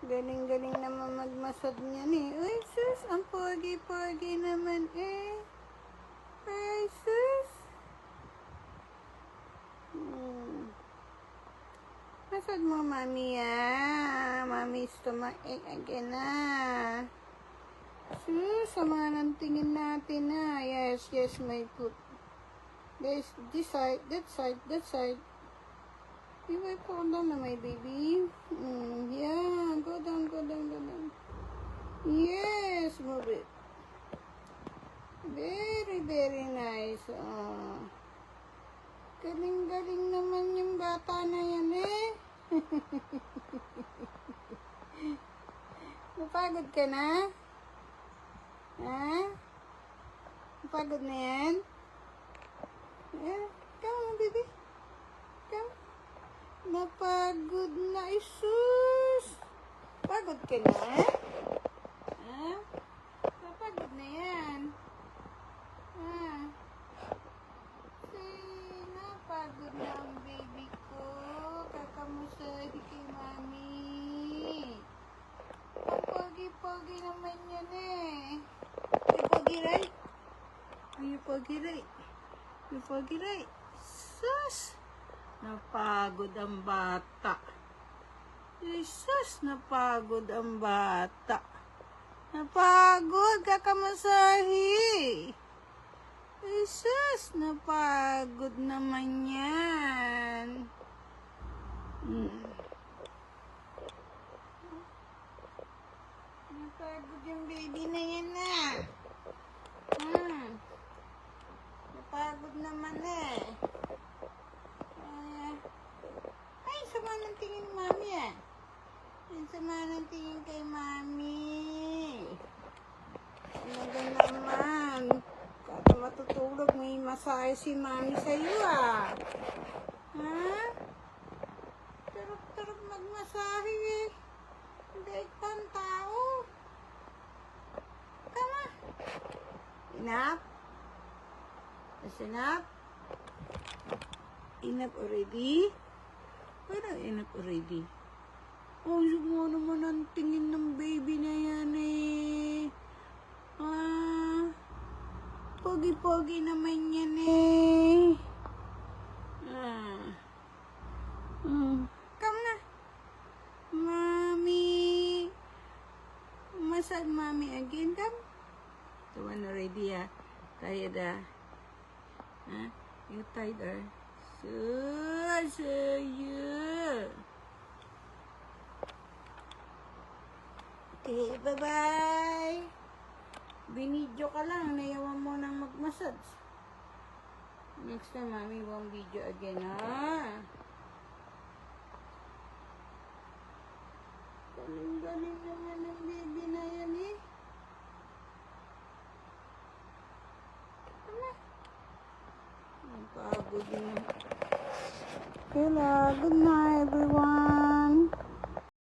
Galing-galing naman magmasad niya ni. Uy, sus, ang pogi-pogi naman eh. Ay, sus. Masad mo, mami, ah. Mami, stomachache again, ah. Sus, sama ng tingin natin, ah. Yes, my foot. This side, that side. You will fall down na, my baby. Yeah, go down. Yes, move it. Very nice. Galing-galing naman yung bata na yan, eh. Napagod ka na? Ha? Napagod na yan? Come on, baby. Come. Napagod na, isus. Pagod ka na? Ha? Napagod na yan. Napagod na ang baby ko. Kakamusahi kay mami. Ang pogi-pogi naman yan eh. You pogi right? Sus! Napagod ang bata. Jesus, napagod ang bata. Napagod, kakamasahi. Jesus, napagod naman yan. Napagod yung baby na yan na. Napagod naman eh. Ay, sama ng tingin mami ah. Sama ng tingin kay mami. Ano naman? Kada matutulog, may masahe si mami sa'yo ah. Ha? Tarap-tarap magmasahe eh. Dahil pang tao. Tama. Enough? That's enough? Enough already? Parang enough already. Oh, mo naman ang tingin ng baby na yan eh. Pogi-pogi naman yan eh. Come na. Mommy. Massage mommy again, come. The one already ah. Tired ah. You tired ah. So you. Okay, bye-bye. Binidyo ka lang, nayawan mo nang mag-massage. Next time, mami won't video again, ha? Galing-galing naman ang baby na yan, eh. Tama. Ang pagod na. Good night, everyone.